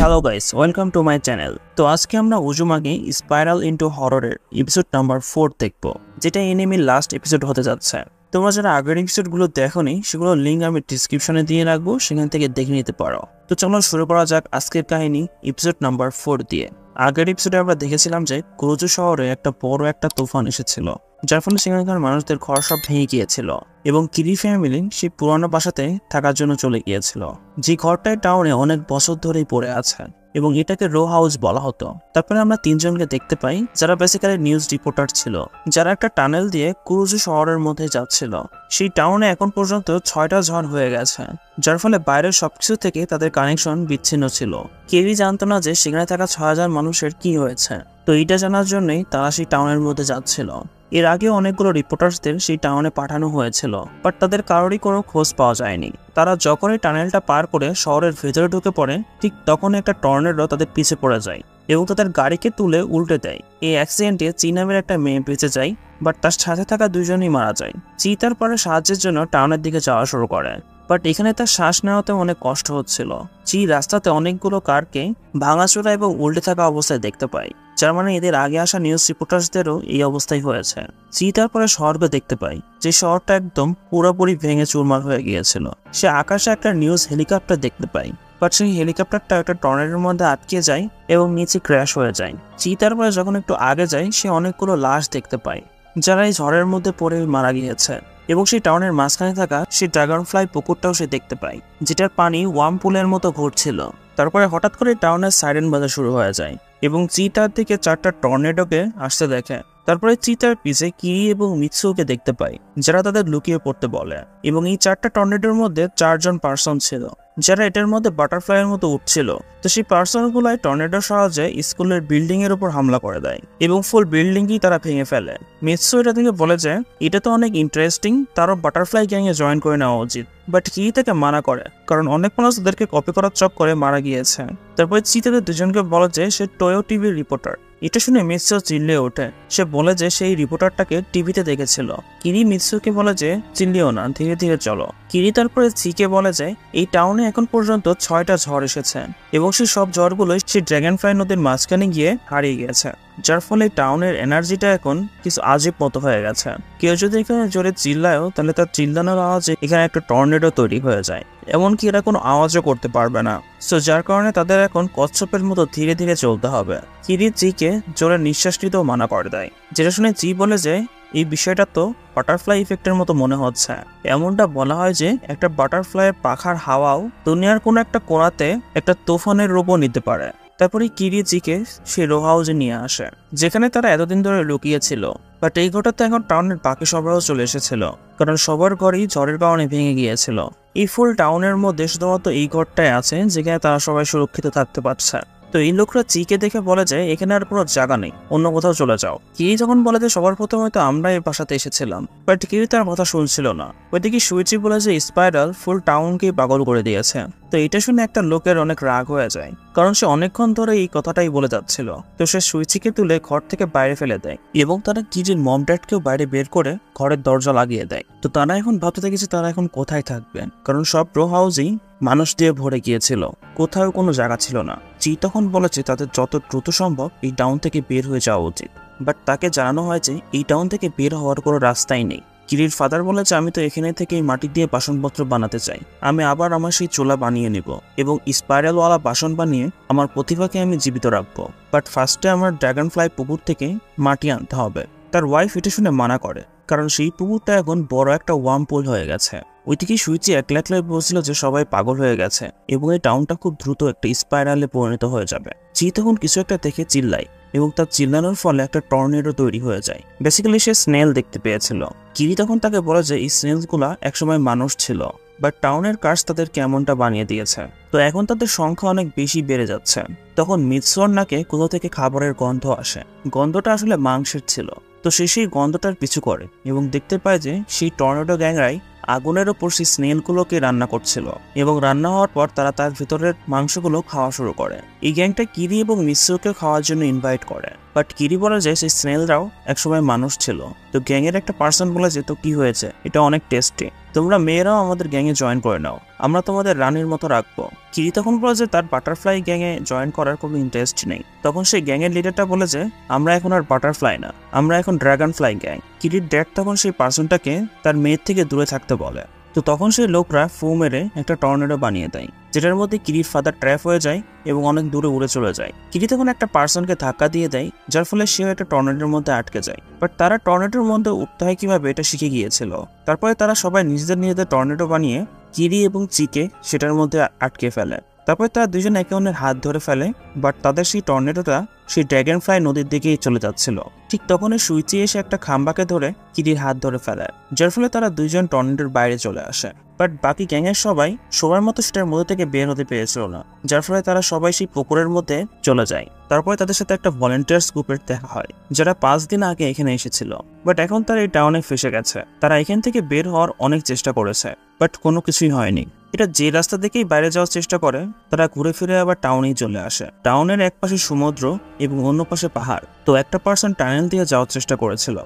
Hello guys, welcome to my channel. তো আজকে আমরা উজুমাকি স্পাইরাল ইনটু হররের এপিসোড নাম্বার 4 দেখবো, যেটা এনিমির লাস্ট এপিসোড হতে যাচ্ছে। তোমরা যারা আগের এপিসোডগুলো দেখোনি সেগুলোর লিঙ্ক আমি ডিসক্রিপশনে দিয়ে রাখবো, সেখান থেকে দেখে নিতে পারো। তো চলো শুরু করা যাক আজকের কাহিনী এপিসোড নাম্বার 4 দিয়ে। আগের এপিসোডে আমরা দেখেছিলাম যে কুরুজু শহরে বড় একটা তুফান এসেছিল, যার ফলে সেখানকার মানুষদের ঘর সব ভেঙে গিয়েছিল এবং কিরি ফ্যামিলি সেই পুরানো বাসাতে থাকার জন্য চলে গিয়েছিল, যে ঘরটায় টাউনে অনেক বছর ধরেই পড়ে আছে এবং এটাকে রো হাউস বলা হতো। তারপরে আমরা তিনজনকে দেখতে পাই যারা বেসিক্যালি নিউজ রিপোর্টার ছিল, যারা একটা টানেল দিয়ে কুরুজু শহরের মধ্যে যাচ্ছিল। সেই টাউনে এখন পর্যন্ত 6টা ঝড় হয়ে গেছে, যার ফলে বাইরের সবকিছু থেকে তাদের কানেকশন বিচ্ছিন্ন ছিল। কেউই জানতো না যে সেখানে থাকা 6000 মানুষের কি হয়েছে। তো এইটা জানার জন্যই তারা সেই টাউনের মধ্যে যাচ্ছিল। এর আগে অনেকগুলো রিপোর্টার্সদের সেই টাউনে পাঠানো হয়েছিল, বাট তাদের কারোরই কোনো খোঁজ পাওয়া যায়নি। তারা যখনই টানেলটা পার করে শহরের ভেতরে ঢুকে পড়ে, ঠিক তখন একটা টর্নেডো তাদের পিছে পড়ে যায় এবং তাদের গাড়িকে তুলে উল্টে দেয়। এই অ্যাক্সিডেন্টে চি নামের একটা মেয়ে বেঁচে যায়, বাট তার সাথে থাকা দুইজনই মারা যায়। চি তারপরে সাহায্যের জন্য টাউনের দিকে যাওয়া শুরু করে, বাট এখানে তার শ্বাস নেওয়াতে অনেক কষ্ট হচ্ছিল। চি রাস্তাতে অনেকগুলো কারকে ভাঙাচোরা এবং উল্টে থাকা অবস্থায় দেখতে পায়, যার মানে এদের আগে আসা নিউজ রিপোর্টার্সদেরও এই অবস্থায় হয়েছে। চি তারপরে শহরকে দেখতে পায়, যে শহরটা একদম পুরোপুরি ভেঙে চুরমার হয়ে গিয়েছিল। সে আকাশে একটা নিউজ হেলিকপ্টার দেখতে পায়, বাট সেই হেলিকপ্টারটা একটা টর্নেডোর মধ্যে আটকে যায় এবং নিচে ক্র্যাশ হয়ে যায়। চি তারপরে যখন একটু আগে যায়, সে অনেকগুলো লাশ দেখতে পায় যারা এই ঝড়ের মধ্যে পড়ে মারা গিয়েছে, এবং সেই টাউনের মাঝখানে থাকা সেই ড্রাগন ফ্লাই পুকুরটাও সে দেখতে পায়, যেটার পানি ওয়ার্ম পুলের মতো ঘুরছিল। তারপরে হঠাৎ করে টাউনের সাইরেন বাজা শুরু হয়ে যায় এবং চি তার দিকে 4টা টর্নেডোকে আসতে দেখে। তারপরে চি তার পিছে কিরি এবং মিৎসুকে দেখতে পায়, যারা তাদের লুকিয়ে পড়তে বলে। এবং এই 4টা টর্নেডোর মধ্যে 4 জন পার্সন ছিল, যারা এটার মধ্যে বাটারফ্লাইয়ের মতো উঠছিল। তো সেই পার্সনগুলাই টর্নেডোর সাহায্যে স্কুলের বিল্ডিং এর উপর হামলা করে দেয় এবং ফুল বিল্ডিংই তারা ভেঙে ফেলে। মিৎসু এটা থেকে বলে যে এটা তো অনেক ইন্টারেস্টিং, তারও বাটারফ্লাই গ্যাংয়ে জয়েন করে নেওয়া উচিত, বাট কিরি তাকে মানা করে, কারণ অনেক মানুষ তাদেরকে কপি করার চক্করে মারা গিয়েছে। তারপরে চি তাদের দুজনকে বলে যে সে টোয়ো টিভির রিপোর্টার। এটা শুনে মিৎসু চিল্লিয়ে ওঠে। সে বলে যে সেই রিপোর্টারটাকে টিভিতে দেখেছিল। কিরি মিৎসুকে বলে যে চিল্লিও না, ধীরে ধীরে চলো। কিরি তারপরে চিকে বলে যে এই টাউনে এখন পর্যন্ত 6টা ঝড় এসেছে এবং সেই সব ঝড়গুলোই সেই ড্রাগন ফ্লাই নদীর মাঝখানে গিয়ে হারিয়ে গেছে, যার ফলে টাউনের এনার্জিটা এখন কিছু আজীব মতো হয়ে গেছে। কেউ যদি এখানে জোরে চিল্লায়ও, তাহলে তার চিল্লানোর আওয়াজে এখানে একটা টর্নেডো তৈরি হয়ে যায়, এমনকি এরা কোনো আওয়াজও করতে পারবে না। সো যার কারণে তাদের এখন কচ্ছপের মতো ধীরে ধীরে চলতে হবে। কিরি চিকে জোরে নিঃশ্বাস নিতেও মানা করে দেয়, যেটা শুনে চি বলে যে এই বিষয়টা তো বাটারফ্লাই ইফেক্টের মতো মনে হচ্ছে। এমনটা বলা হয় যে একটা বাটারফ্লাইয়ের পাখার হাওয়াও দুনিয়ার কোনো একটা কোণাতে একটা তুফানের রূপও নিতে পারে। তারপরে কিরি চিকে সে রো হাউসে নিয়ে আসে, যেখানে তারা এতদিন ধরে লুকিয়েছিল। বাট এই ঘরটাতে এখন টাউনের বাকি সবারও চলে এসেছিল, কারণ সবার ঘরই ঝড়ের কারণে ভেঙে গিয়েছিল। এই ফুল টাউনের মধ্যে শুধুমাত্র এই ঘরটাই আছে যেখানে তারা সবাই সুরক্ষিত থাকতে পারছে। তো এই লোকরা চিকে দেখে বলে যে এখানে আর কোনো জায়গা নেই, অন্য কোথাও চলে যাও। কিরি যখন বলে যে সবার প্রথমে হয়তো আমরা এই বাসাতে এসেছিলাম, বাট কিরি তার কথা শুনছিল না। ওইদিকে সুইচি বলে যে স্পাইরাল ফুল টাউনকে পাগল করে দিয়েছে। তো এটা শুনে একটা লোকের অনেক রাগ হয়ে যায়, কারণ সে অনেকক্ষণ ধরে এই কথাটাই বলে যাচ্ছিল। তো সে সুইচিকে তুলে ঘর থেকে বাইরে ফেলে দেয় এবং তারা কিরির মম ড্যাডকেও বাইরে বের করে ঘরের দরজা লাগিয়ে দেয়। তো তারা এখন ভাবতে থাকে যে তারা এখন কোথায় থাকবেন, কারণ সব রো হাউসই মানুষ দিয়ে ভরে গিয়েছিল, কোথাও কোনো জায়গা ছিল না। চি তখন বলেছে তাদের যত দ্রুত সম্ভব এই টাউন থেকে বের হয়ে যাওয়া উচিত, বাট তাকে জানানো হয় যে এই টাউন থেকে বের হওয়ার কোনো রাস্তাই নেই। কিরির ফাদার বলেছে আমি তো এখানে থেকে মাটি দিয়ে বাসনপত্র বানাতে চাই, আমি আবার আমার সেই চুলা বানিয়ে নিব এবং স্পাইরালওয়ালা বাসন বানিয়ে আমার প্রতিভাকে আমি জীবিত রাখবো, বাট ফার্স্টে আমার ড্রাগন ফ্লাই পুকুর থেকে মাটি আনতে হবে। তার ওয়াইফ এটা শুনে মানা করে, কারণ সেই পুকুরটা এখন বড় একটা ওয়ার্ম পুল হয়ে গেছে। ওইদিকে সুইচি একলা একলাই বলছিল যে সবাই পাগল হয়ে গেছে এবং এই টাউনটা খুব দ্রুত একটা স্পাইরালে পরিণত হয়ে যাবে। চি তখন কিছু একটা দেখে চিল্লায় এবং তার চিল্লানোর ফলে একটা টর্নেডো তৈরি হয়ে যায়। বেসিক্যালি সে স্নেল দেখতে পেয়েছিল। কিরি তখন তাকে বলে যে এই স্নেলসগুলা একসময় মানুষ ছিল, বাট টাউনের কাজ তাদের কেমনটা বানিয়ে দিয়েছে। তো এখন তাদের সংখ্যা অনেক বেশি বেড়ে যাচ্ছে। তখন মিৎসুর নাকে কোথাও থেকে খাবারের গন্ধ আসে। গন্ধটা আসলে মাংসের ছিল। তো সে সেই গন্ধটার পিছু করে এবং দেখতে পায় যে সেই টর্নেডো গ্যাংরাই আগুনের ওপর সেই স্নেলগুলোকে রান্না করছিল এবং রান্না হওয়ার পর তারা তার ভিতরের মাংসগুলো খাওয়া শুরু করে। এই গ্যাংটা কিরি এবং মিৎসুকে খাওয়ার জন্য ইনভাইট করে। বাট কিরি বলে যে সেই স্নেলরাও একসময় মানুষ ছিল। তো গ্যাংয়ের একটা পার্সন বলে যে তো কি হয়েছে, এটা অনেক টেস্টি, তোমরা মেয়েরাও আমাদের গ্যাংয়ে জয়েন করে নাও, আমরা তোমাদের রানীর মতো রাখবো। কিরি তখন বলে যে তার বাটারফ্লাই গ্যাংয়ে জয়েন করার কোনো ইন্টারেস্ট নেই। তখন সেই গ্যাংয়ের লিডারটা বলে যে আমরা এখন আর বাটারফ্লাই না, আমরা এখন ড্রাগন ফ্লাই গ্যাং। কিরির ড্যাড তখন সেই পার্সনটাকে তার মেয়ের থেকে দূরে থাকতে বলে। তো তখন সেই লোকরা ফু মেরে একটা টর্নেডো বানিয়ে দেয়, যেটার মধ্যে কিরির ফাদার ট্র্যাপ হয়ে যায় এবং অনেক দূরে উড়ে চলে যায়। কিরি তখন একটা পার্সনকে ধাক্কা দিয়ে দেয়, যার ফলে সেও একটা টর্নেডোর মধ্যে আটকে যায়। বাট তারা টর্নেডোর মধ্যে উঠতে হয় কিভাবে এটা শিখে গিয়েছিল। তারপরে তারা সবাই নিজেদের টর্নেডো বানিয়ে কিরি এবং চিকে সেটার মধ্যে আটকে ফেলে। তারপরে তারা দুজন একে অন্যের হাত ধরে ফেলে, বাট তাদের সেই টর্নেডোটা সেই ড্র্যাগন ফ্লাই নদীর দিকেই চলে যাচ্ছিল। ঠিক তখনই সুইচি এসে একটা খাম্বাকে ধরে কিরির হাত ধরে ফেলে, যার ফলে তারা দুইজন টর্নেডোর বাইরে চলে আসে। বাট বাকি গ্যাংয়ের সবার মতো সেটার মধ্যে থেকে বের হতে পেরেছিল না, যার ফলে তারা সবাই সেই পুকুরের মধ্যে চলে যায়। তারপরে তাদের সাথে একটা ভলেন্টিয়ার্স গ্রুপের দেখা হয়, যারা 5 দিন আগে এখানে এসেছিল। বাট এখন তারা এই টাউনে ফেসে গেছে। তারা এখান থেকে বের হওয়ার অনেক চেষ্টা করেছে, বাট কোনো কিছুই হয়নি। এটা যে রাস্তা দিকেই বাইরে যাওয়ার চেষ্টা করে, তারা ঘুরে ফিরে আবার টাউনেই চলে আসে। টাউনের এক পাশে সমুদ্র এবং অন্য পাশে পাহাড়। তো একটা পার্সন টানেল দিয়ে যাওয়ার চেষ্টা করেছিল,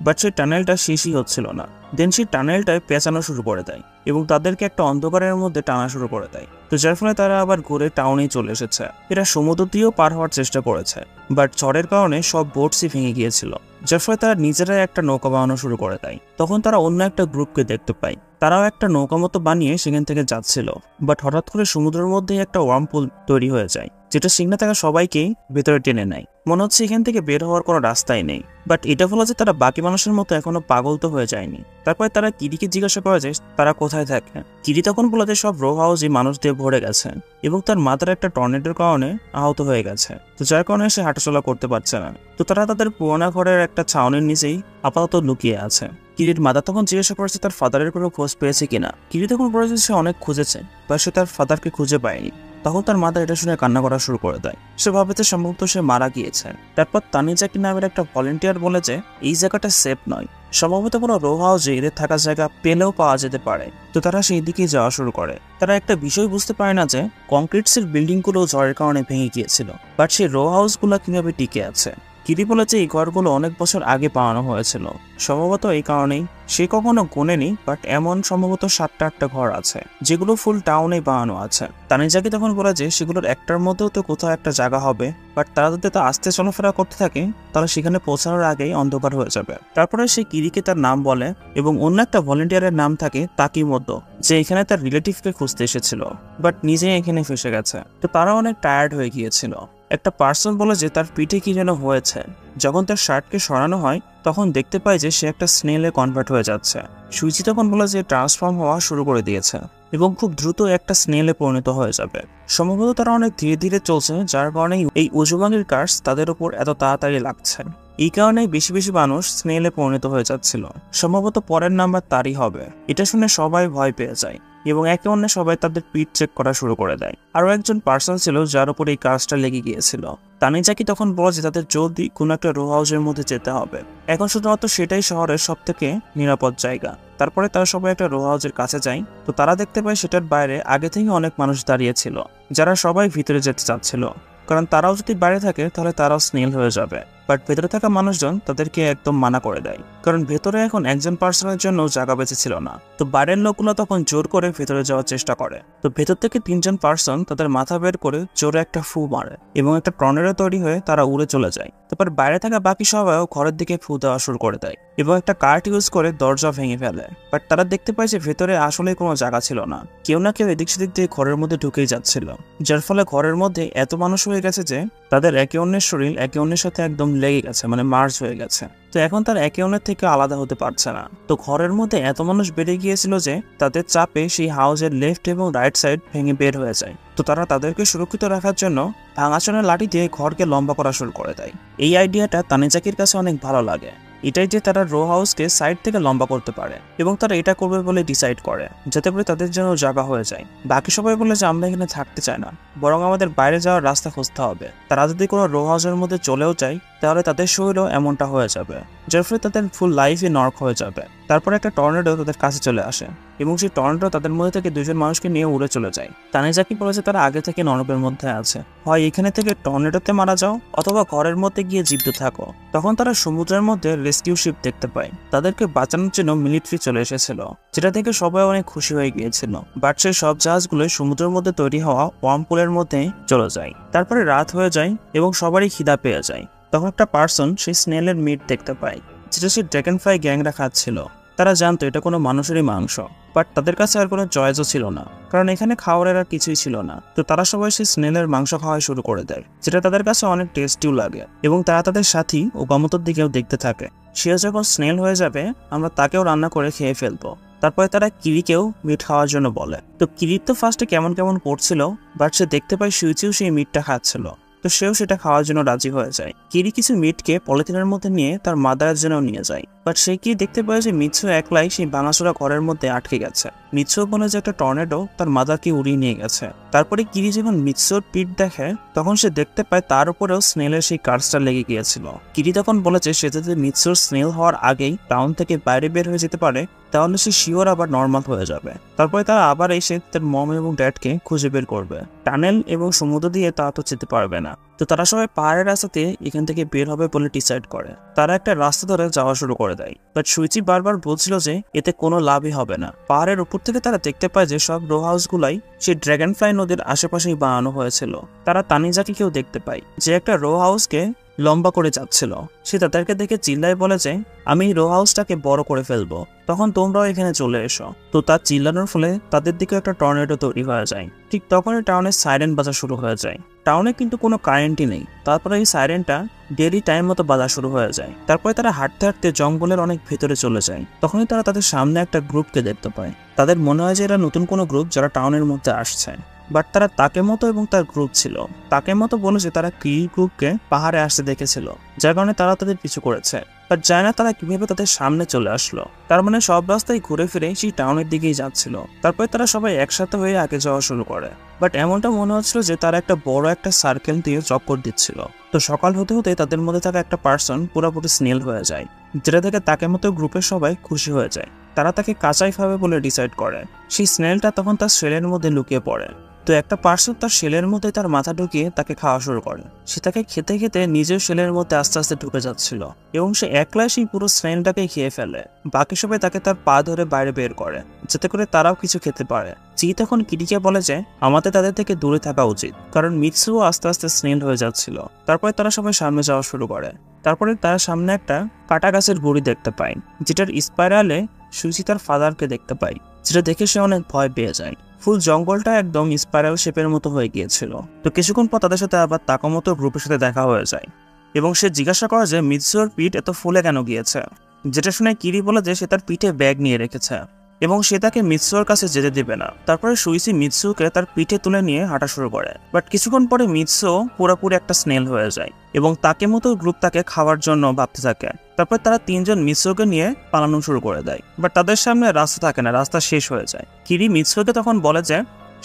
বাট সেই টানেলটা শেষই হচ্ছিল না। দেন সেই টানেলটায় পেঁচানো শুরু করে দেয় এবং তাদেরকে একটা অন্ধকারের মধ্যে টানা শুরু করে দেয়। তো যার ফলে তারা আবার ঘুরে টাউনেই চলে এসেছে। এরা সমুদ্র দিয়েও পার হওয়ার চেষ্টা করেছে, বাট ঝড়ের কারণে সব বোটসই ভেঙে গিয়েছিল, যার ফলে তারা নিজেরাই একটা নৌকা বানানো শুরু করে দেয়। তখন তারা অন্য একটা গ্রুপকে দেখতে পায়, তারাও একটা নৌকা মতো বানিয়ে সেখান থেকে যাচ্ছিল। বাট হঠাৎ করে সমুদ্রের মধ্যে একটা ওয়ার্মপুল তৈরি হয়ে যায়, যেটা সিগনা থাকা সবাইকেই ভেতরে টেনে নেয়। মনে হচ্ছে এখান থেকে বের হওয়ার কোনো রাস্তাই নেই। বাট এটা বলা যে তারা বাকি মানুষের মতো এখনো পাগল তো হয়ে যায়নি। তারপরে তারা কিরিকে জিজ্ঞাসা করে যে তারা কোথায় থাকে। কিরি তখন বলে যে সব রো হাউসই মানুষ দিয়ে ভরে গেছে এবং তার মাথার একটা টর্নেডোর কারণে আহত হয়ে গেছে, তো যার কারণে সে হাঁটাচলা করতে পারছে না। তো তারা তাদের পুরোনো ঘরের একটা ছাউনির নিচেই আপাতত লুকিয়ে আছে। কিরির মাদা তখন জিজ্ঞাসা করেছে তার ফাদারের কোনো খোঁজ পেয়েছে কিনা। কিরি তখন বলেছে সে অনেক খুঁজেছে, বা সে তার ফাদারকে খুঁজে পায়নি। তখন তার মাদা এটা শুনে কান্না করা শুরু করে দেয়। সে ভাবেছে সম্ভবত সে মারা গিয়েছে। তারপর তানিজাকি নামের একটা ভলেন্টিয়ার বলে যে এই জায়গাটা সেফ নয়, সম্ভবত কোনো রো হাউসে এদের থাকার জায়গা পেলেও পাওয়া যেতে পারে। তো তারা সেই দিকেই যাওয়া শুরু করে। তারা একটা বিষয় বুঝতে পারে না যে কংক্রিটসের বিল্ডিংগুলো ঝড়ের কারণে ভেঙে গিয়েছিল, বাট সেই রো হাউসগুলো কিভাবে টিকে আছে। কিরি বলেছে এই ঘরগুলো অনেক বছর আগে বানানো হয়েছিল, সম্ভবত এই কারণেই। সে কখনো গোনেনি, বাট এমন সম্ভবত 7-8টা ঘর আছে যেগুলো ফুল টাউনে বানানো আছে। তানিজাকি তখন বলে যে সেগুলোর একটার মধ্যেও তো কোথাও একটা জায়গা হবে, বাট তারা যদি তা আস্তে চলাফেরা করতে থাকে তাহলে সেখানে পৌঁছানোর আগেই অন্ধকার হয়ে যাবে। তারপরে সে কিরিকে তার নাম বলে এবং অন্য একটা ভলেন্টিয়ারের নাম থাকে তাকিমোতো, যে এখানে তার রিলেটিভকে খুঁজতে এসেছিল, বাট নিজেই এখানে ফেসে গেছে। তো তারা অনেক টায়ার্ড হয়ে গিয়েছিল। একটা পার্সন বলে যে তার পিঠে কি যেন হয়েছে। যখন তার শার্টকে সরানো হয় তখন দেখতে পায় যে সে একটা স্নেলে কনভার্ট হয়ে যাচ্ছে। সুইচি তখন বলে যে ট্রান্সফর্ম হওয়া শুরু করে দিয়েছে এবং খুব দ্রুত একটা স্নেলে পরিণত হয়ে যাবে। সম্ভবত তারা অনেক ধীরে ধীরে চলছে, যার কারণে এই উজুমাগির কার্স তাদের উপর এত তাড়াতাড়ি লাগছে। এই কারণেই বেশি বেশি মানুষ স্নেলে পরিণত হয়ে যাচ্ছিল। সম্ভবত পরের নাম্বার তারই হবে। এটা শুনে সবাই ভয় পেয়ে যায় এবং একে অন্য সবাই তাদের পিঠ চেক করা শুরু করে দেয়। আরো একজন পার্সন ছিল যার উপর এই কাজটা লেগে গিয়েছিল। তানিজাকি তখন বলে যে তাদের জলদি কোনো একটা রো হাউসের মধ্যে যেতে হবে, এখন শুধুমাত্র সেটাই শহরের সব থেকে নিরাপদ জায়গা। তারপরে তারা সবাই একটা রো হাউসের কাছে যায়। তো তারা দেখতে পায় সেটার বাইরে আগে থেকে অনেক মানুষ দাঁড়িয়ে ছিল, যারা সবাই ভিতরে যেতে চাচ্ছিল, কারণ তারাও যদি বাইরে থাকে তাহলে তারাও স্নেল হয়ে যাবে। বাট ভেতরে থাকা মানুষজন তাদেরকে একদম মানা করে দেয়, কারণ ভেতরে এখন একজন পার্সনের জন্য জায়গা বেঁচে ছিল না। তো বাইরের লোকগুলো তখন জোর করে ভেতরে যাওয়ার চেষ্টা করে। তো ভেতর থেকে 3জন পার্সন তাদের মাথা বের করে জোরে একটা ফু মারে এবং একটা টর্নেডো তৈরি হয়ে তারা উড়ে চলে যায়। তারপর বাইরে থাকা বাকি সবাইও ঘরের দিকে ফু দেওয়া শুরু করে দেয় এবং একটা কার্ট ইউজ করে দরজা ভেঙে ফেলে। বাট তারা দেখতে পায় যে ভেতরে আসলে কোনো জায়গা ছিল না, কেউ না কেউ এদিক সেদিক দিয়ে ঘরের মধ্যে ঢুকেই যাচ্ছিল, যার ফলে ঘরের মধ্যে এত মানুষ হয়ে গেছে যে তাদের একে অন্যের শরীর একে অন্যের সাথে একদম লেগে গেছে, মানে মার্জ হয়ে গেছে। তো এখন তার একে অন্যের থেকে আলাদা হতে পারছে না। তো ঘরের মধ্যে এত মানুষ বেড়ে গিয়েছিল যে তাদের চাপে সেই হাউসের লেফট এবং রাইট সাইড ভেঙে বের হয়ে যায়। তো তারা তাদেরকে সুরক্ষিত রাখার জন্য ভাঙাচোরা লাঠি দিয়ে ঘরকে লম্বা করা শুরু করে দেয়। এই আইডিয়াটা তানিজাকির কাছে অনেক ভালো লাগে, এটাই যে তারা রো হাউসকে সাইড থেকে লম্বা করতে পারে এবং তারা এটা করবে বলে ডিসাইড করে, যাতে করে তাদের জন্য জায়গা হয়ে যায়। বাকি সবাই বলে যে আমরা এখানে থাকতে চাই না, বরং আমাদের বাইরে যাওয়ার রাস্তা খুঁজতে হবে। তারা যদি কোনো রো হাউসের মধ্যে চলেও যায় তাহলে তাদের শরীরও এমনটা হয়ে যাবে, যার ফলে তাদের ফুল লাইফই নর্ক হয়ে যাবে। তারপরে একটা টর্নেডো তাদের কাছে চলে আসে এবং সেই টর্নেডো তাদের মধ্যে থেকে দুজন মানুষকে নিয়ে উড়ে চলে যায়। তানিজাকি বলেছে তারা আগে থেকে নরকের মধ্যে আছে, হয় এখানে থেকে টর্নেডোতে মারা যাও অথবা ঘরের মধ্যে গিয়ে জীবিত থাকো। তখন তারা সমুদ্রের মধ্যে রেস্কিউ শিপ দেখতে পায়, তাদেরকে বাঁচানোর জন্য মিলিটারি চলে এসেছিল, যেটা থেকে সবাই অনেক খুশি হয়ে গিয়েছিল। বাট সেই সব জাহাজগুলো সমুদ্রের মধ্যে তৈরি হওয়া ওয়ার্মপুলের মধ্যে চলে যায়। তারপরে রাত হয়ে যায় এবং সবারই খিদা পেয়ে যায়। তখন একটা পার্সন সেই স্নেলের মিট দেখতে পায়, যেটা সেই ড্রাগন ফ্লাই গ্যাংরা খাচ্ছিল। তারা জানতো এটা কোনো মানুষেরই মাংস, বাট তাদের কাছে আর কোনো চয়েসও ছিল না, কারণ এখানে খাওয়ার আর কিছুই ছিল না। তো তারা সবাই সেই স্নেলের মাংস খাওয়া শুরু করে দেয়, যেটা তাদের কাছে অনেক টেস্টিও লাগে। এবং তারা তাদের সাথী ওকামোতোর দিকেও দেখতে থাকে, সে যখন স্নেল হয়ে যাবে আমরা তাকেও রান্না করে খেয়ে ফেলবো। তারপরে তারা কিরিকেও মিট খাওয়ার জন্য বলে। তো কিরির তো ফার্স্টে কেমন কেমন করছিল, বাট সে দেখতে পায় সুইচিও সেই মিটটা খাচ্ছিল, তো সেও সেটা খাওয়ার জন্য রাজি হয়ে যায়। কিরি কিছু মিটকে পলিথিনের মধ্যে নিয়ে তার মাদারের জন্য নিয়ে যায়, বাট সে কি দেখতে পায় যে মিৎসু একলাই সেই ভাঙাচোরা ঘরের মধ্যে আটকে গেছে। মিৎসু বলে যে একটা টর্নেডো তার মাদারকে উড়িয়ে নিয়ে গেছে। তারপরে কিরি যখন মিৎসুর পিঠ দেখে তখন সে দেখতে পায় তার উপরেও স্নেলের সেই কার্সটা লেগে গিয়েছিল। কিরি তখন বলেছে সে যদি মিৎসুর স্নেল হওয়ার আগেই টাউন থেকে বাইরে বের হয়ে যেতে পারে তাহলে সে শিওর আবার নর্মাল হয়ে যাবে। তারপরে তারা আবার এসে তার মম এবং ড্যাডকে খুঁজে বের করবে। টানেল এবং সমুদ্র দিয়ে তা তো যেতে পারবে না, তো তারা সবাই পাহাড়ের রাস্তাতে এখান থেকে বের হবে বলে ডিসাইড করে। তারা একটা রাস্তা ধরে যাওয়া শুরু করে দেয়, বাট সুইচি বারবার বলছিল যে এতে কোনো লাভই হবে না। পাহাড়ের উপর থেকে তারা দেখতে পায় যে সব রো হাউস গুলাই সেই ড্রাগন ফ্লাই নদীর আশেপাশেই বানানো হয়েছিল। তারা তানিজাকিকেও দেখতে পায় যে একটা রো হাউসকে লম্বা করে যাচ্ছিল। সে তাদেরকে দেখে চিল্লায় বলে যে আমি রো হাউসটাকে বড় করে ফেলবো, তখন তোমরাও এখানে চলে এসো। তো তার চিল্লানোর ফলে তাদের দিকে একটা টর্নেডো তৈরি হয়ে যায়। ঠিক তখনই টাউনের সাইরেন বাজা শুরু হয়ে যায়। টাউনে কিন্তু কোনো কারেন্টই নেই। তারপরে এই সাইরেনটা ডেলি টাইম মতো বাজা শুরু হয়ে যায়। তারপরে তারা হাঁটতে হাঁটতে জঙ্গলের অনেক ভেতরে চলে যায়। তখনই তারা তাদের সামনে একটা গ্রুপকে দেখতে পায়। তাদের মনে হয় যে এরা নতুন কোনো গ্রুপ যারা টাউনের মধ্যে আসছে, বাট তারা তাকেমতো এবং তার গ্রুপ ছিল। তাকেমতো বলেছে তারা কিরি গ্রুপকে পাহাড়ে আসতে দেখেছিল, যার কারণে তারা তাদের পিছু করেছে, বাট জানে না তারা কিভাবে তাদের সামনে চলে আসলো। তার মানে সব রাস্তায় ঘুরে ফিরে সেই টাউনের দিকেই যাচ্ছিল। তারপরে তারা সবাই একসাথে হয়ে আগে যাওয়া শুরু করে, বাট এমনটা মনে হচ্ছিল যে তারা একটা বড় একটা সার্কেল দিয়ে চক্কর দিচ্ছিল। তো সকাল হতে হতে তাদের মধ্যে থাকা একটা পার্সন পুরোপুরি স্নেল হয়ে যায়, যেটা থেকে তাকেমতো গ্রুপের সবাই খুশি হয়ে যায়। তারা তাকে কাঁচাই খাবে বলে ডিসাইড করে। সেই স্নেলটা তখন তার শেলের মধ্যে লুকিয়ে পড়ে। তো একটা পার্সন তার শেলের মধ্যে তার মাথা ঢুকিয়ে তাকে খাওয়া শুরু করে। সে তাকে খেতে খেতে নিজের শেলের মধ্যে আস্তে আস্তে ঢুকে যাচ্ছিল এবং সে একলাই সেই পুরো স্নেলটাকে খেয়ে ফেলে। বাকি সবাই তাকে তার পা ধরে বাইরে বের করে, যাতে করে তারাও কিছু খেতে পারে। চি তখন কিরিকে বলে যে আমাদের তাদের থেকে দূরে থাকা উচিত, কারণ মিৎসুও আস্তে আস্তে স্নেল হয়ে যাচ্ছিল। তারপরে তারা সবাই সামনে যাওয়া শুরু করে। তারপরে তারা সামনে একটা কাটা গাছের গুড়ি দেখতে পায়, যেটার স্পাইরালে সুইচি তার ফাদারকে দেখতে পায়, যেটা দেখে সে অনেক ভয় পেয়ে যায়। ফুল জঙ্গলটা একদম স্পাইরাল শেপের মতো হয়ে গিয়েছিল। তো কিছুক্ষণ পর তাদের সাথে আবার তাকামতো গ্রুপের সাথে দেখা হয়ে যায় এবং সে জিজ্ঞাসা করে যে মিৎসুর পিঠ এত ফুলে কেন গিয়েছে, যেটা শুনে কিরি বলে যে সে তার পিঠে ব্যাগ নিয়ে রেখেছে এবং সে তাকে মিৎসুর কাছে যেতে দেবে না। তারপরে সুইচি মিৎসুকে তার পিঠে তুলে নিয়ে হাঁটা শুরু করে, বাট কিছুক্ষণ পরে মিৎসু পুরোপুরি একটা স্নেল হয়ে যায় এবং তাকে মতো গ্রুপ তাকে খাওয়ার জন্য ভাবতে থাকে। তারপর তারা তিনজন মিৎসুকে নিয়ে পালানো শুরু করে দেয়, বাট তাদের সামনে রাস্তা থাকে না, রাস্তা শেষ হয়ে যায়। কিরি মিৎসুকে তখন বলে যে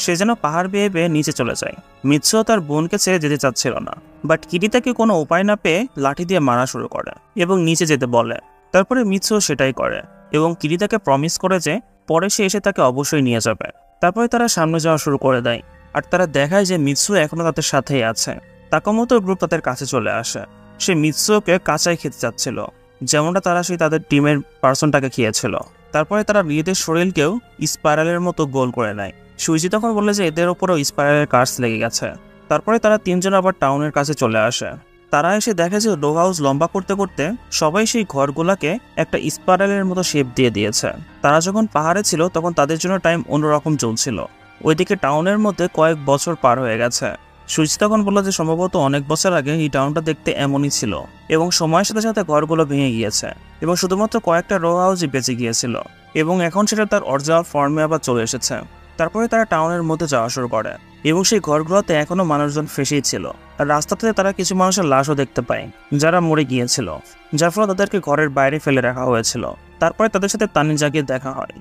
সে যেন পাহাড় বেয়ে বেয়ে নিচে চলে যায়। মিৎসু তার বোনকে ছেড়ে যেতে চাচ্ছিল না, বাট কিরি তাকে কোনো উপায় না পেয়ে লাঠি দিয়ে মারা শুরু করে এবং নিচে যেতে বলে। তারপরে মিৎসু সেটাই করে এবং কিরি তাকে প্রমিস করে যে পরে সে এসে তাকে অবশ্যই নিয়ে যাবে। তারপরে তারা সামনে যাওয়া শুরু করে দেয় আর তারা দেখায় যে মিৎসু এখনো তাদের সাথেই আছে। তাকামোতো গ্রুপ তাদের কাছে চলে আসে। সে মিৎসুকে কাঁচাই খেতে চাচ্ছিল, যেমনটা তারা সেই তাদের টিমের পার্সনটাকে খেয়েছিল। তারপরে তারা নিজেদের শরীরকেও স্পাইরালের মতো গোল করে নেয়। সুইচি তখন বলে যে এদের উপরেও স্পাইরালের কার্স লেগে গেছে। তারপরে তারা তিনজন আবার টাউনের কাছে চলে আসে। তারা এসে দেখে যে রো হাউস লম্বা করতে করতে সবাই সেই ঘরগুলোকে একটা স্পাইরালের মতো শেপ দিয়ে দিয়েছে। তারা যখন পাহাড়ে ছিল তখন তাদের জন্য টাইম অন্যরকম চলছিল, ওইদিকে টাউনের মধ্যে কয়েক বছর পার হয়ে গেছে। সুইচি তখন বলল যে সম্ভবত অনেক বছর আগে এই টাউনটা দেখতে এমনই ছিল এবং সময়ের সাথে সাথে ঘরগুলো ভেঙে গিয়েছে এবং শুধুমাত্র কয়েকটা রো হাউসই বেঁচে গিয়েছিল এবং এখন সেটা তার অরিজিনাল ফর্মে আবার চলে এসেছে। তারপরে তারা টাউনের মধ্যে যাওয়া শুরু করে এবং সেই ঘরগুলোতে এখনো মানুষজন ফেসেই ছিল। আর রাস্তাতে তারা কিছু মানুষের লাশও দেখতে পায় যারা মরে গিয়েছিল, যার ফলে তাদেরকে ঘরের বাইরে ফেলে রাখা হয়েছিল। তারপরে তাদের সাথে তানিজাকির দেখা হয়,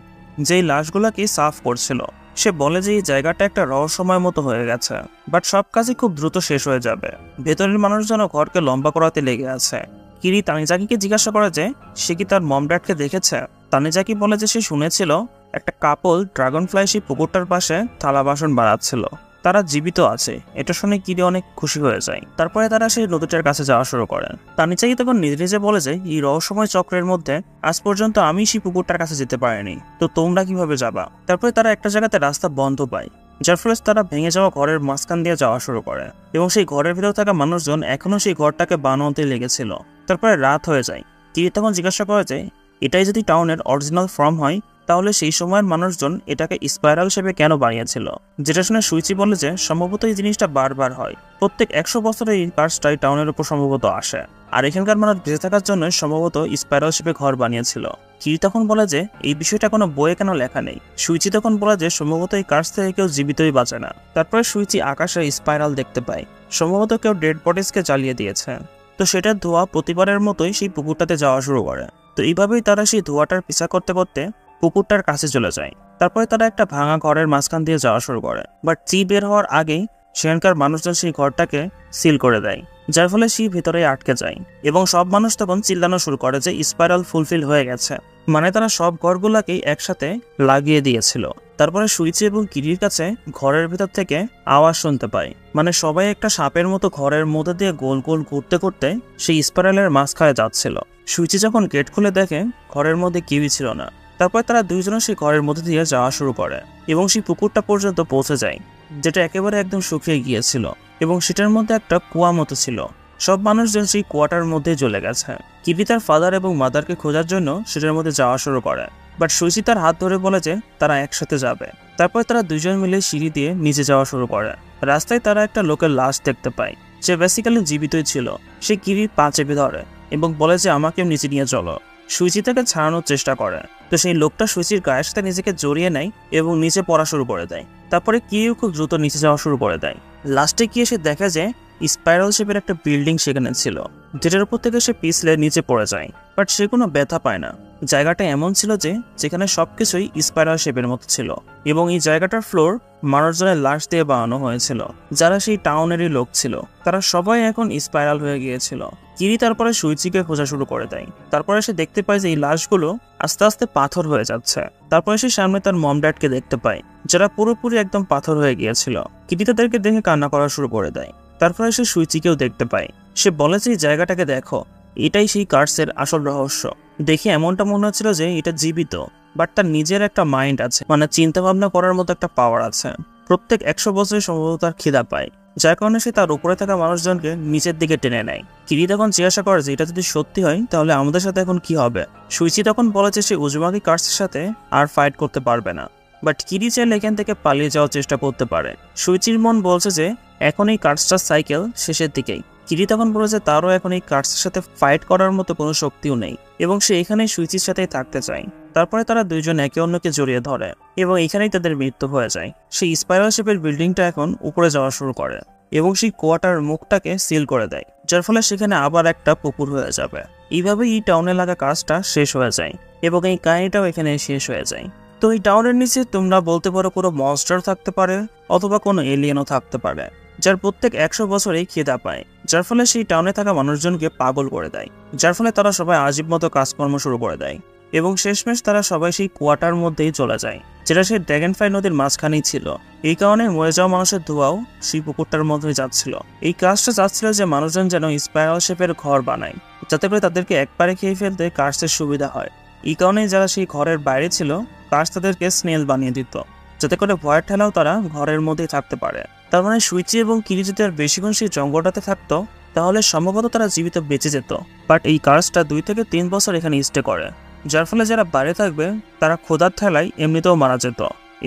যেই লাশগুলোকে সাফ করছিল। সে বলে যে এই জায়গাটা একটা রহস্যময় মতো হয়ে গেছে, বাট সব কাজই খুব দ্রুত শেষ হয়ে যাবে। ভেতরের মানুষজন ঘরকে লম্বা করাতে লেগে আছে। কিরি তানিজাকিকে জিজ্ঞাসা করে যে সে কি তার মম ড্যাডকে দেখেছে। তানিজাকি বলে যে সে শুনেছিল একটা কাপল ড্রাগন ফ্লাই সেই পুকুরটার পাশে থালা বাসন বাড়াচ্ছিল, তারা জীবিত আছে। এটা শুনে কিরি অনেক খুশি হয়ে যায়। তারপরে তারা সেই নদীটার কাছে যাওয়া শুরু করে। তানিজাকি তখন নিজে নিজে বলে যে এই রহস্যময় চক্রের মধ্যে আজ পর্যন্ত আমি সেই পুকুরটার কাছে যেতে পারিনি, তো তোমরা কিভাবে যাবা। তারপরে তারা একটা জায়গাতে রাস্তা বন্ধ পায়, যার ফলে তারা ভেঙে যাওয়া ঘরের মাঝখান দিয়ে যাওয়া শুরু করে এবং সেই ঘরের ভিতর থাকা মানুষজন এখনো সেই ঘরটাকে বানাতে লেগেছিল। তারপরে রাত হয়ে যায়। কিরি তখন জিজ্ঞাসা করে যে এটাই যদি টাউনের অরিজিনাল ফর্ম হয়, তাহলে সেই সময়ের মানুষজন এটাকে স্পাইরাল শেপে কেন বানিয়েছিল। যেটা শুনে সুইচি বলে যে সম্ভবত এই জিনিসটা বারবার হয়, প্রত্যেক 100 বছরে এই কার্সটাই টাউনের উপর সম্ভবত আসে, আর এখানকার মানুষ বেঁচে থাকার জন্য সম্ভবত স্পাইরাল শেপে ঘর বানিয়েছিল। কিরি তখন বলে যে এই বিষয়টা কোনো বইয়ে কেন লেখা নেই। সুইচি তখন বলে যে সম্ভবত এই কার্স থেকে কেউ জীবিতই বাঁচে না। তারপরে সুইচি আকাশে স্পাইরাল দেখতে পায়, সম্ভবত কেউ ডেড বডিজকে জ্বালিয়ে দিয়েছে। তো সেটার ধোঁয়া প্রতিবারের মতোই সেই পুকুরটাতে যাওয়া শুরু করে। তো এইভাবেই তারা সেই ধোঁয়াটার পিছা করতে করতে পুকুরটার কাছে চলে যায়। তারপরে তারা একটা ভাঙা ঘরের মাঝখান দিয়ে যাওয়া শুরু করে, বাট চি বের হওয়ার আগেই সেখানকার মানুষজন সেই ঘরটাকে সিল করে দেয়, যার ফলে সি ভেতরে আটকে যায় এবং সব মানুষ তখন চিল্লানো শুরু করে যে স্পাইরাল ফুলফিল হয়ে গেছে, মানে তারা সব ঘরগুলোকেই একসাথে লাগিয়ে দিয়েছিল। তারপরে সুইচি এবং কিরির কাছে ঘরের ভেতর থেকে আওয়াজ শুনতে পায়, মানে সবাই একটা সাপের মতো ঘরের মধ্যে দিয়ে গোল গোল ঘুরতে ঘুরতে সেই স্পাইরালের মাঝখানে যাচ্ছিল। সুইচি যখন গেট খুলে দেখে ঘরের মধ্যে কেউই ছিল না। তারপর তারা দুইজনে সেই ঘরের মধ্যে দিয়ে যাওয়া শুরু করে এবং সেই পুকুরটা পর্যন্ত পৌঁছে যায়, যেটা একেবারে একদম শুকিয়ে গিয়েছিল এবং সেটার মধ্যে একটা কুয়া মতো ছিল। সব মানুষজন সেই কুয়াটার মধ্যে চলে গেছে। কিরি তার ফাদার এবং মাদারকে খোঁজার জন্য সেটার মধ্যে যাওয়া শুরু করে, বাট সুইচি তার হাত ধরে বলে যে তারা একসাথে যাবে। তারপর তারা দুইজন মিলে সিঁড়ি দিয়ে নিচে যাওয়া শুরু করে। রাস্তায় তারা একটা লোকের লাশ দেখতে পায়, সে বেসিক্যালি জীবিতই ছিল। সে কিরির পা চেপে ধরে এবং বলে যে আমাকে নিচে নিয়ে চলো। সুইচি তাকে ছাড়ানোর চেষ্টা করে, তো সেই লোকটা সুইচির গায়ের সাথে নিজেকে জড়িয়ে নেয় এবং নিচে পড়া শুরু করে দেয়। তারপরে কিরিও খুব দ্রুত নিচে যাওয়া শুরু করে দেয়। লাস্টে গিয়ে সে দেখে যে স্পাইরাল শেপের একটা বিল্ডিং সেখানে ছিল, যেটার উপর থেকে সে পিছলে নিচে পড়ে যায়, বাট সে কোনো ব্যথা পায় না। জায়গাটা এমন ছিল যে যেখানে সবকিছুই স্পাইরাল শেপের মতো ছিল এবং এই জায়গাটার ফ্লোর মানুষজনের লাশ দিয়ে বানানো হয়েছিল, যারা সেই টাউনেরই লোক ছিল। তারা সবাই এখন স্পাইরাল হয়ে গিয়েছিল। কিরি তারপরে সুইচিকে খোঁজা শুরু করে দেয়। তারপরে সে দেখতে পায় যে এই লাশগুলো আস্তে আস্তে পাথর হয়ে যাচ্ছে। তারপরে সে সামনে তার মম ড্যাডকে দেখতে পায়, যারা পুরোপুরি একদম পাথর হয়ে গিয়েছিল। কিরি তাদেরকে দেখে কান্না করা শুরু করে দেয়। তারপরে সে সুইচিকেও দেখতে পায়। সে বলে যে এই জায়গাটাকে দেখো, এটাই সেই কার্সের আসল রহস্য। দেখে এমনটা মনে হচ্ছিল যে এটা জীবিত, বাট তার নিজের একটা মাইন্ড আছে, মানে চিন্তা ভাবনা করার মতো একটা পাওয়ার আছে। প্রত্যেক 100 বছরে সম্ভবত তার খিদা পায়, যার কারণে সে তার উপরে থাকা মানুষজনকে নিচের দিকে টেনে নেয়। কিরি তখন জিজ্ঞাসা করে যে এটা যদি সত্যি হয় তাহলে আমাদের সাথে এখন কি হবে। সুইচি তখন বলে যে সে উজুমাকি কার্সের সাথে আর ফাইট করতে পারবে না, বাট কিরি চাইলে এখান থেকে পালিয়ে যাওয়ার চেষ্টা করতে পারে। সুইচির মন বলছে যে এখন এই কার্সটার সাইকেল শেষের দিকেই। কিরি তখন বলে যে তারও এখন এই কার্সের সাথে ফাইট করার মতো কোনো শক্তিও নেই এবং সে এখানেই সুইচির সাথেই থাকতে চায়। তারপরে তারা দুইজন একে অন্যকে জড়িয়ে ধরে এবং এখানেই তাদের মৃত্যু হয়ে যায়। সেই স্পাইরাল শেপের বিল্ডিংটা এখন উপরে যাওয়া শুরু করে এবং সেই কুয়াটার মুখটাকে সিল করে দেয়, যার ফলে সেখানে আবার একটা পুকুর হয়ে যাবে। এইভাবে এই টাউনে লাগা কাজটা শেষ হয়ে যায় এবং এই কাহিনীটাও এখানে শেষ হয়ে যায়। তো এই টাউনের নিচে তোমরা বলতে পারো কোনো মনস্টার থাকতে পারে অথবা কোনো এলিয়েনও থাকতে পারে, যার প্রত্যেক 100 বছরেই খিদা পায়, যার ফলে সেই টাউনে থাকা মানুষজনকে পাগল করে দেয়, যার ফলে তারা সবাই আজীব মতো কাজকর্ম শুরু করে দেয় এবং শেষমেশ তারা সবাই সেই কুয়াটার মধ্যেই চলে যায়, যেটা সেই ড্রাগনফ্লাই নদীর মাঝখানেই ছিল। এই কারণে মরে যাওয়া মানুষের ধোঁয়াও সেই পুকুরটার মধ্যে যাচ্ছিল। এই কাজটা চাচ্ছিল যে মানুষজন যেন স্পাইরাল শেপের ঘর বানায়, যাতে করে তাদেরকে একবারে খেয়ে ফেলতে কার্সের সুবিধা হয়। এই কারণেই যারা সেই ঘরের বাইরে ছিল, কার্স তাদেরকে স্নেল বানিয়ে দিত, যাতে করে ভয়ের ঠেলাও তারা ঘরের মধ্যেই থাকতে পারে। তার মানে সুইচি এবং কিরি যদি আর বেশিক্ষণ সেই জঙ্গলটাতে থাকতো তাহলে সম্ভবত তারা জীবিত বেঁচে যেত, বাট এই কার্সটা 2 থেকে 3 বছর এখানে স্টে করে, যার ফলে যারা বাইরে থাকবে তারা ক্ষুধার ঠেলায় এমনিতেও মারা যেত।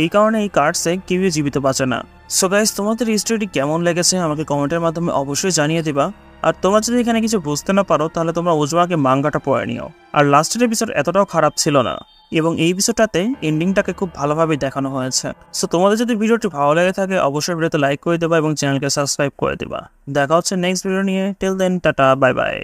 এই কারণে এই কার্সে কেউই জীবিত বাঁচে না। সো গাইস, তোমাদের এই স্টোরিটি কেমন লেগেছে আমাকে কমেন্টের মাধ্যমে অবশ্যই জানিয়ে দিবা। আর তোমরা যদি এখানে কিছু বুঝতে না পারো তাহলে তোমরা উজুমাকে মাঙ্গাটা পড়ে নিও। আর লাস্টের এপিসোড এতটাও খারাপ ছিল না এবং এই এপিসোডটাতে এন্ডিংটাকে খুব ভালোভাবে দেখানো হয়েছে। সো তোমাদের যদি ভিডিওটি ভালো লেগে থাকে অবশ্যই ভিডিওতে লাইক করে দেবা এবং চ্যানেলকে সাবস্ক্রাইব করে দেবা। দেখা হচ্ছে নেক্সট ভিডিও নিয়ে। Till then, tata, bye by.